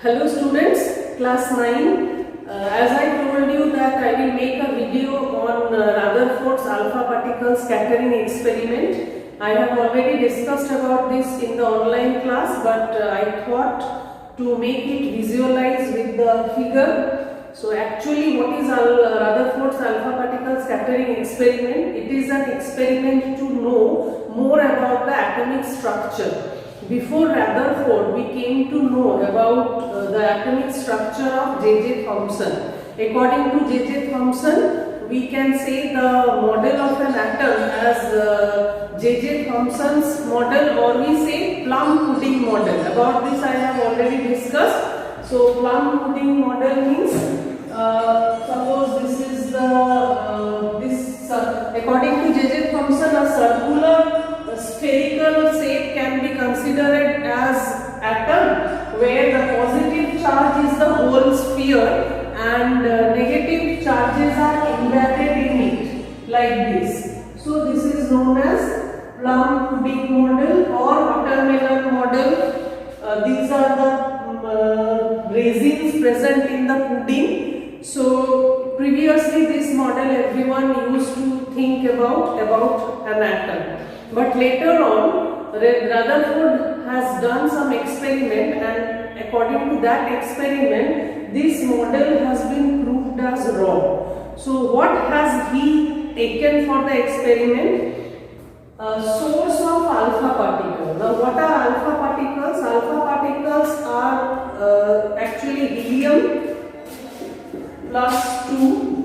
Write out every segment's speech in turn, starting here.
Hello students, class 9. As I told you that I will make a video on Rutherford's alpha particle scattering experiment. I have already discussed about this in the online class, but I thought to make it visualize with the figure. So actually what is Rutherford's alpha particle scattering experiment? It is an experiment to know more about the atomic structure. Before Rutherford, we came to know about the atomic structure of J.J. Thomson. According to J.J. Thomson, we can say the model of an atom as J.J. Thomson's model, or we say plum pudding model. About this I have already discussed. So plum pudding model means suppose this is according to J.J. Thomson, a circular spherical shape can be considered as atom, where the positive charge is the whole sphere and negative charges are embedded in it like this. So this is known as plum pudding model or watermelon model. These are the resins present in the pudding. So previously this model everyone used to think about an atom. But later on, Rutherford has done some experiment, and according to that experiment, this model has been proved as wrong. So what has he taken for the experiment? A source of alpha particles. Now what are alpha particles? Alpha particles are actually helium plus 2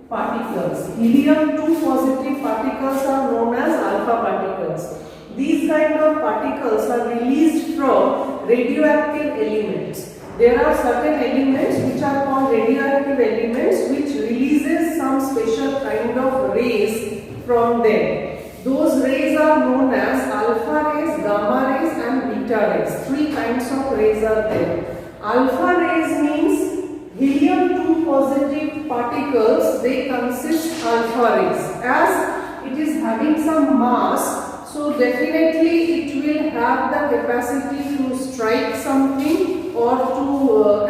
particles. Helium-2 positive particles are known as alpha particles. These kind of particles are released from radioactive elements. There are certain elements which are called radioactive elements which releases some special kind of rays from them. Those rays are known as alpha rays, gamma rays and beta rays. 3 kinds of rays are there. Alpha rays means helium-2 positive particles, they consist alpha rays. As it is having some mass, so definitely it will have the capacity to strike something or to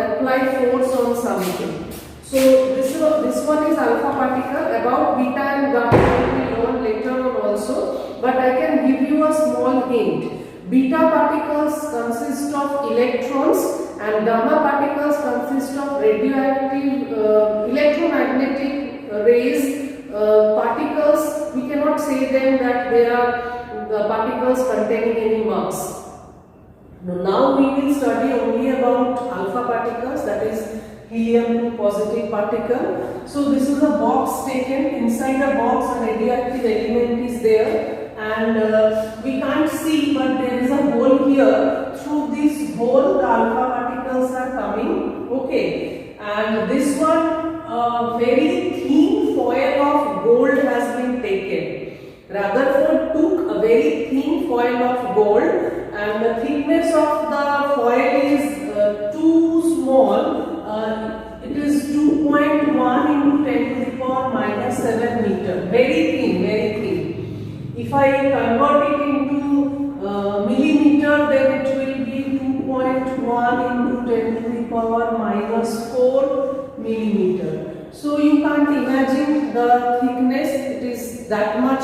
apply force on something. So this one is alpha particle. About beta and gamma we will learn later on also, but I can give you a small hint. Beta particles consist of electrons and gamma particles consist of radioactive electromagnetic rays. Particles, we cannot say them that they are the particles containing any mass. Now we will study only about alpha particles, that is helium-2 positive particle. So this is a box taken. Inside the box a radioactive element is there. And we can't see, but there is a hole here. Through this hole the alpha particles are coming. Okay, and this one very thin foil of gold has been taken. Rutherford took a very thin foil of gold, and the thickness of the foil is too small. It is 2.1 into 10 to the power minus 7 meter. Very thin, very thin. If I convert it into millimeter, then it will be 2.1 into 10 to the power minus 4 millimeter. So you can't imagine the thickness, it is that much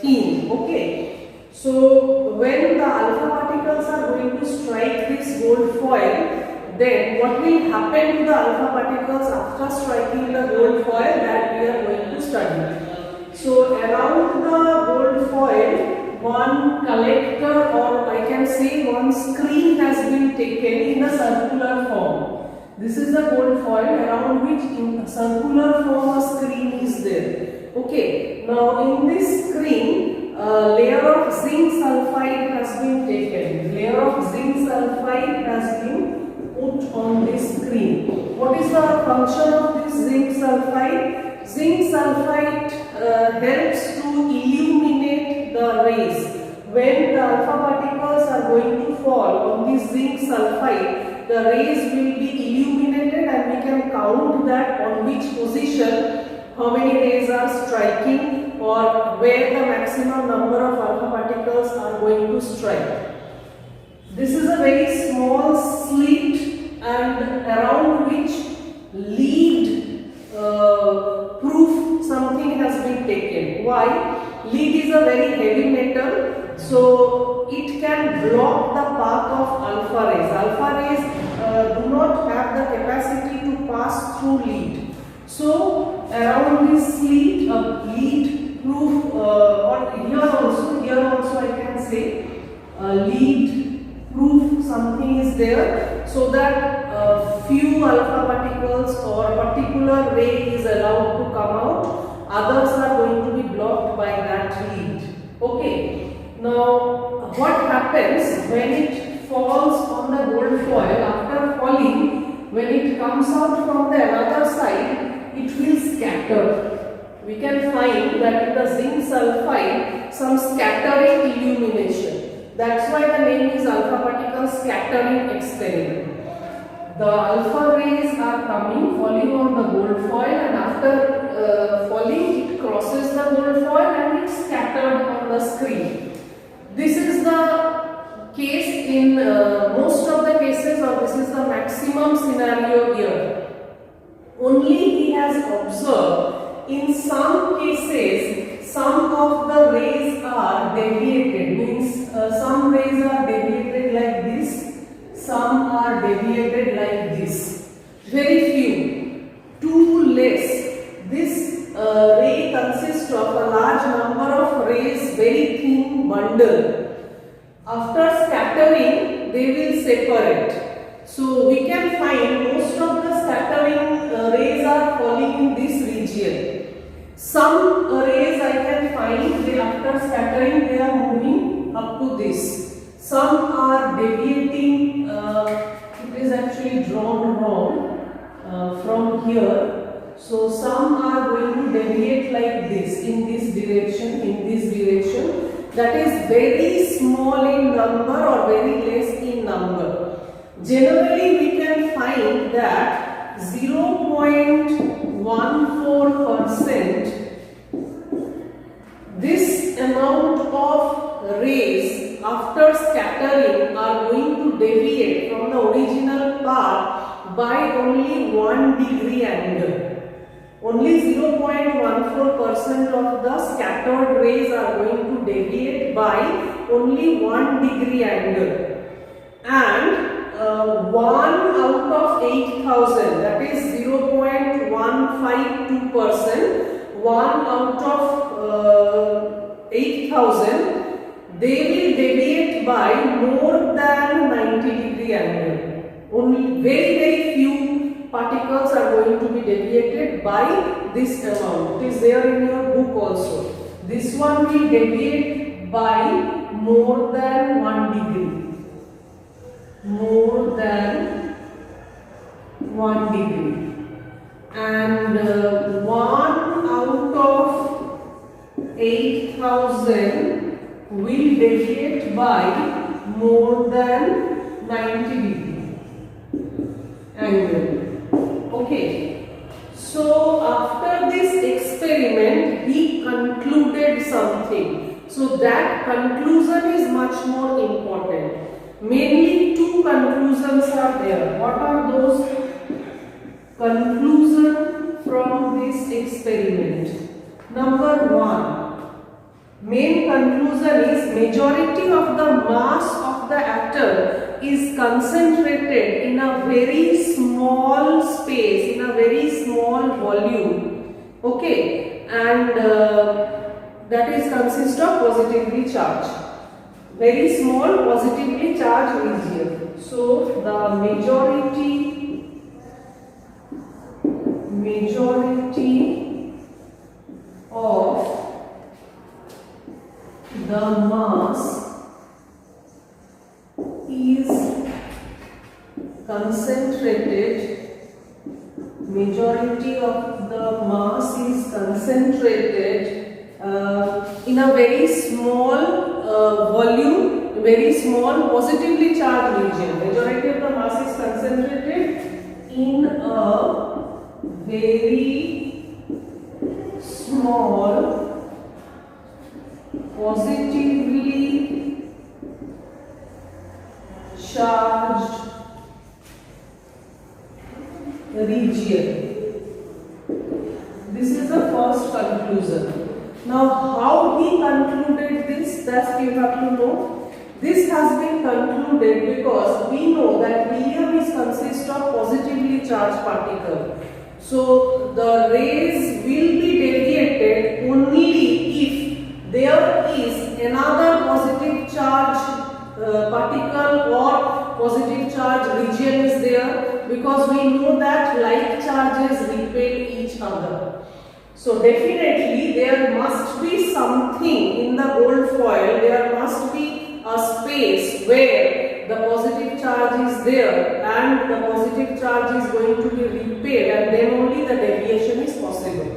thin. Okay. So when the alpha particles are going to strike this gold foil, then what will happen to the alpha particles after striking the gold foil, that we are going to study. So around the gold foil, one collector, or I can say one screen has been taken in a circular form. This is the gold foil around which in a circular form a screen is there. Okay. Now in this screen, a layer of zinc sulfide has been taken. Layer of zinc sulfide has been put on this screen. What is the function of this zinc sulfide? Zinc sulfide helps to illuminate the rays. When the alpha particles are going to fall on this zinc sulfide, the rays will be illuminated and we can count that on which position how many rays are striking or where the maximum number of alpha particles are going to strike. This is a very small slit Why? Lead is a very heavy metal, so it can block the path of alpha rays. Alpha rays do not have the capacity to pass through lead. So around this lead, a lead proof, or here also I can say lead proof something is there, so that few alpha particles or particular ray is allowed to come out, others are going to be blocked by that lead. Okay, now what happens when it falls on the gold foil? After falling, when it comes out from the another side, it will scatter. We can find that in the zinc sulfide some scattering illumination. That's why the name is alpha particle scattering experiment. The alpha rays are coming, falling on the gold foil, and after falling it crosses the gold foil and it's scattered on the screen. This is the case in most of the cases, or this is the maximum scenario here. Only he has observed in some cases some of the rays are deviated, means some rays are deviated like this, some are deviated like this. Very few, too less. This ray consists of a large number of rays, very thin bundle. After scattering, they will separate. So we can find most of the scattering rays are falling in this region. Some rays I can find, they after scattering they are moving up to this. Some are deviating, it is actually drawn wrong from here. So some are going to deviate like this, in this direction, That is very small in number or very less in number. Generally we can find that 0.14%, this amount of rays after scattering are going to deviate from the original path by only 1 degree angle. Only 0.14% of the scattered rays are going to deviate by only 1 degree angle. And 1 out of 8,000, that is 0.152%, 1 out of 8,000, they will deviate by more than 90 degree angle. Only very few particles are going to be deviated by this amount. It is there in your book also. This one will deviate by more than 1 degree. More than 1 degree. And 1 out of 8,000 will deviate by more than 90 degree angle. Okay. So after this experiment, he concluded something. So that conclusion is much more important. Mainly two conclusions are there. What are those conclusions from this experiment? Number one, main conclusion is majority of the mass of the atom is concentrated in a very small space, in a very small volume. Okay, and that is consist of positively charged. Very small positively charged region. So the majority of the mass is concentrated. Majority of the mass is concentrated in a very small volume, very small positively charged region. Majority of the mass is concentrated in a very small positively charged region. This is the first conclusion. Now, how he concluded this, that you have to know. This has been concluded because we know that helium is consist of positively charged particle. So the rays will be deviated only if there is another positive charge particle or positive charge region is there, because we know that like charges repel each other. So definitely there must be something in the gold foil, there must be a space where the positive charge is there and the positive charge is going to be repelled, and then only the deviation is possible.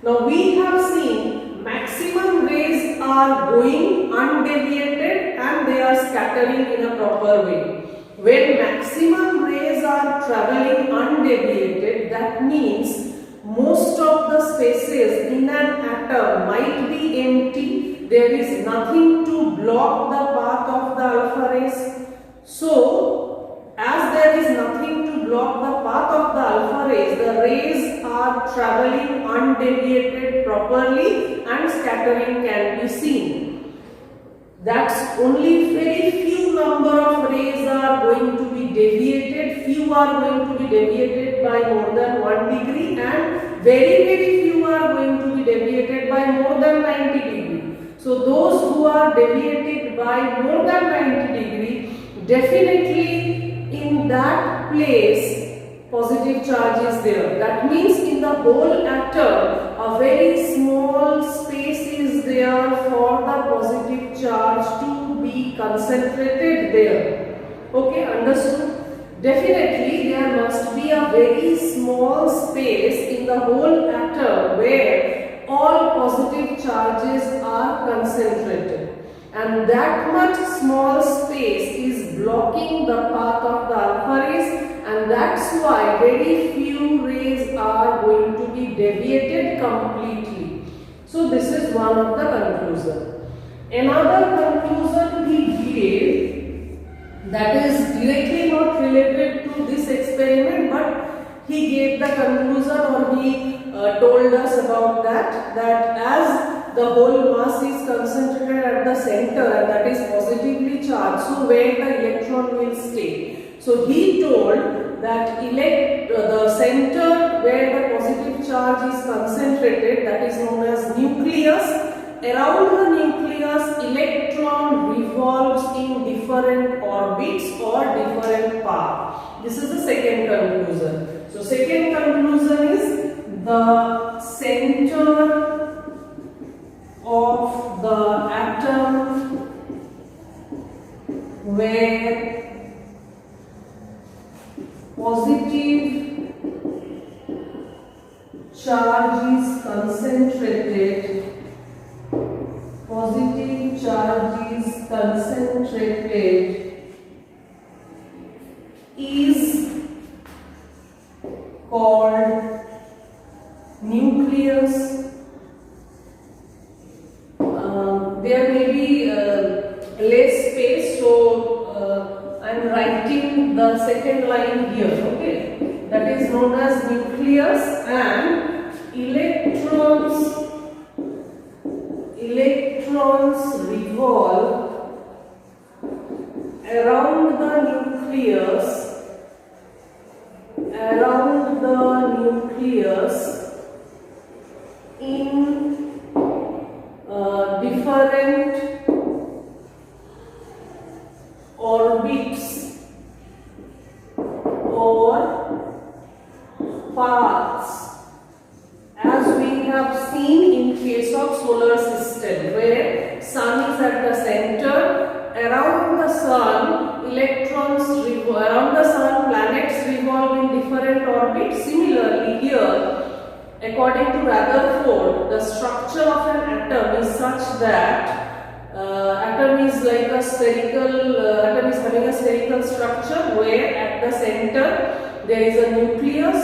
Now we have seen maximum rays are going undeviated and they are scattering in a proper way. When maximum rays are traveling undeviated, that means most of the spaces in an atom might be empty. There is nothing to block the path of the alpha rays. So, as there is nothing to block the path of the alpha rays, the rays are traveling undeviated properly and scattering can be seen. That's only very few number of rays are going to be deviated. Few are going to be deviated by more than 1 degree and very few are going to be deviated by more than 90 degree. So those who are deviated by more than 90 degree, definitely in that place positive charge is there. That means in the whole atom a very small space is there for the positive charge to be concentrated there. Okay, understood? Definitely there must be a very small space in the whole atom where all positive charges are concentrated, and that much small space is blocking the path of the alpha rays, and that's why very few rays are going to be deviated completely. So this is one of the conclusion. Another conclusion he gave, that is directly not related to this experiment, but he gave the conclusion, or he told us about that as the whole mass is concentrated at the center and that is positively charged, so where the electron will stay. So he told that the center where the positive charge is concentrated, that is known as nucleus. Around the nucleus, electron revolves in different orbits or different paths. This is the second conclusion. So second conclusion is the center of the atom where positive charge is concentrated, is called nucleus. There may be less space, so I am writing the second line here. Okay, that is known as nucleus, and electrons revolve around the nucleus in different orbits or paths, as we have seen in case of solar system, where sun is at the center. Around the sun, planets revolve in different orbits. Similarly here, according to Rutherford, the structure of an atom is such that atom is like a spherical, atom is having a spherical structure where at the center there is a nucleus,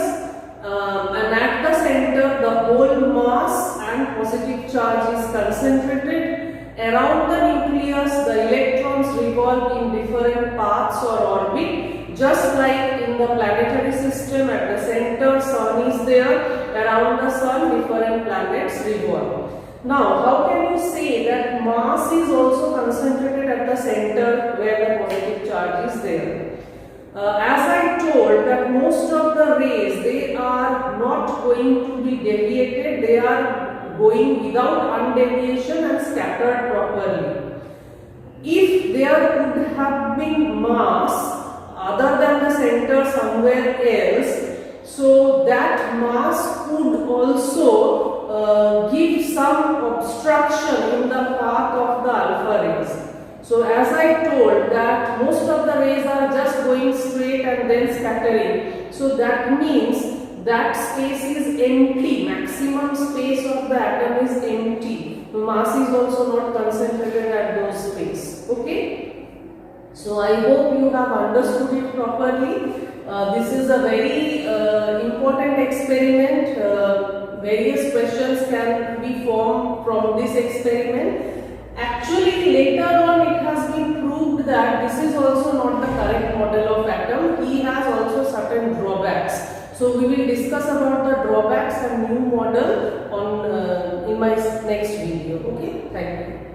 and at the center the whole mass and positive charge is concentrated. Around the nucleus, the electrons revolve in different paths or orbit, just like in the planetary system. At the center, sun is there. Around the sun, different planets revolve. Now, how can you say that mass is also concentrated at the center where the positive charge is there? As I told that most of the rays, they are not going to be deviated, they are going without undeviation and scattered properly. If there would have been mass other than the center somewhere else, so that mass could also give some obstruction in the path of the alpha rays. So as I told that most of the rays are just going straight and then scattering. So that means that space is empty, maximum space of the atom is empty. Mass is also not concentrated at those space. Okay. So I hope you have understood it properly. This is a very important experiment. Various questions can be formed from this experiment. Actually, later on it has been proved that this is also not the correct model of atom. He has also certain drawbacks. So we will discuss about the drawbacks and new model on in my next video. Okay, thank you.